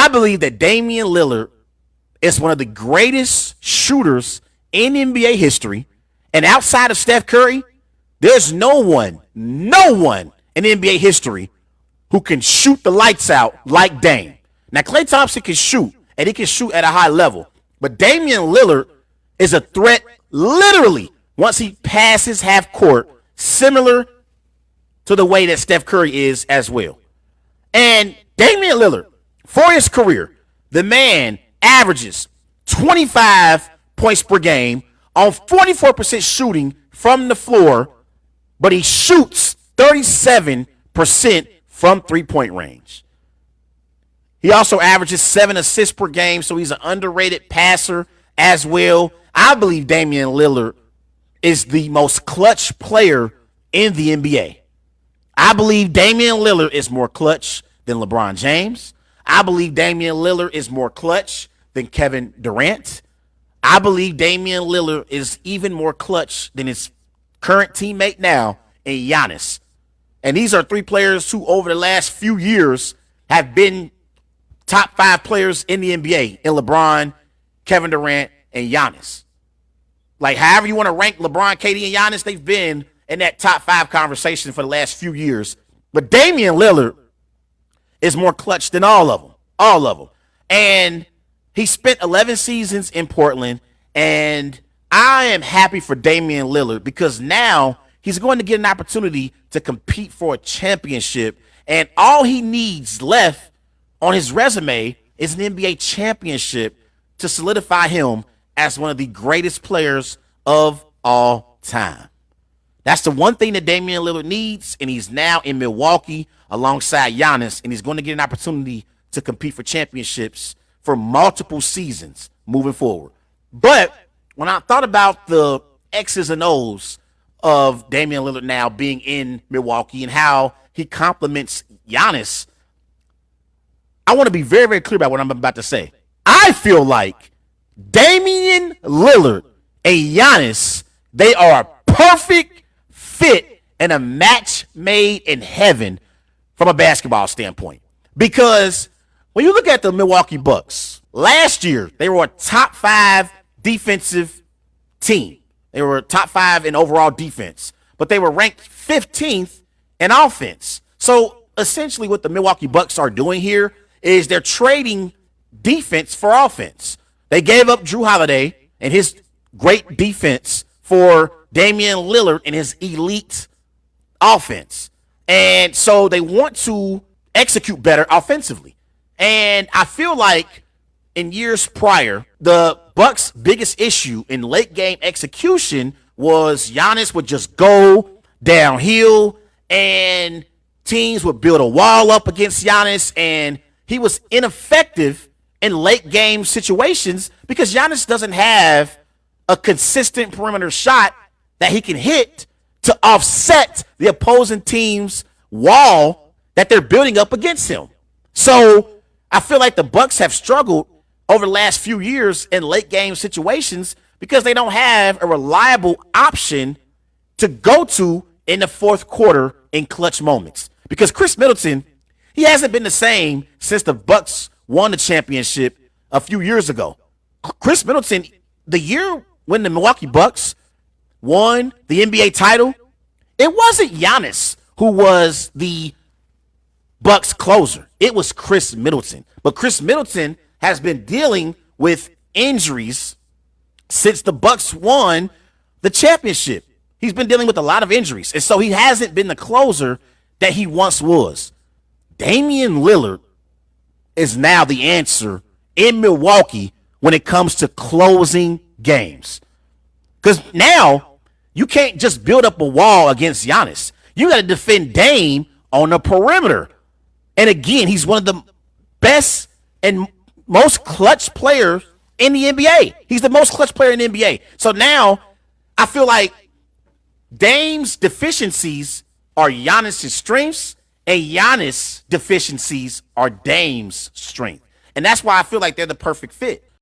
I believe that Damian Lillard is one of the greatest shooters in NBA history. And outside of Steph Curry, there's no one in NBA history who can shoot the lights out like Dame. Now, Klay Thompson can shoot, and he can shoot at a high level. But Damian Lillard is a threat literally once he passes half court, similar to the way that Steph Curry is as well. And Damian Lillard, for his career, the man averages 25 points per game on 44% shooting from the floor, but he shoots 37% from three-point range. He also averages 7 assists per game, so he's an underrated passer as well. I believe Damian Lillard is the most clutch player in the NBA. I believe Damian Lillard is more clutch than LeBron James. I believe Damian Lillard is more clutch than Kevin Durant. I believe Damian Lillard is even more clutch than his current teammate now in Giannis. And these are three players who over the last few years have been top 5 players in the NBA in LeBron, Kevin Durant, and Giannis. Like, however you want to rank LeBron, KD, and Giannis, they've been in that top 5 conversation for the last few years. But Damian Lillard is more clutch than all of them. All of them. And he spent 11 seasons in Portland, and I am happy for Damian Lillard because now he's going to get an opportunity to compete for a championship, and all he needs left on his resume is an NBA championship to solidify him as one of the greatest players of all time. That's the one thing that Damian Lillard needs, and he's now in Milwaukee alongside Giannis, and he's going to get an opportunity to compete for championships for multiple seasons moving forward. But when I thought about the X's and O's of Damian Lillard now being in Milwaukee and how he complements Giannis, I want to be very, very clear about what I'm about to say. I feel like Damian Lillard and Giannis, they are a perfect fit and a match made in heaven from a basketball standpoint. Because when you look at the Milwaukee Bucks, last year they were a top 5 defensive team. They were top 5 in overall defense, but they were ranked 15th in offense. So essentially what the Milwaukee Bucks are doing here is they're trading defense for offense. They gave up Drew Holiday and his great defense for Damian Lillard and his elite offense. And so they want to execute better offensively. And I feel like in years prior, the Bucks' biggest issue in late game execution was Giannis would just go downhill and teams would build a wall up against Giannis, and he was ineffective in late game situations because Giannis doesn't have a consistent perimeter shot that he can hit to offset the opposing team's wall that they're building up against him. So I feel like the Bucks have struggled over the last few years in late game situations because they don't have a reliable option to go to in the fourth quarter in clutch moments. Because Chris Middleton, he hasn't been the same since the Bucks won the championship a few years ago. Chris Middleton, the year when the Milwaukee Bucks won the NBA title, it wasn't Giannis who was the Bucks closer. It was Chris Middleton. But Chris Middleton has been dealing with injuries since the Bucks won the championship. He's been dealing with a lot of injuries, and so he hasn't been the closer that he once was. Damian Lillard is now the answer in Milwaukee when it comes to closing games. Because now you can't just build up a wall against Giannis. You got to defend Dame on the perimeter. And again, he's one of the best and most clutch players in the NBA. He's the most clutch player in the NBA. So now I feel like Dame's deficiencies are Giannis' strengths, and Giannis' deficiencies are Dame's strength. And that's why I feel like they're the perfect fit.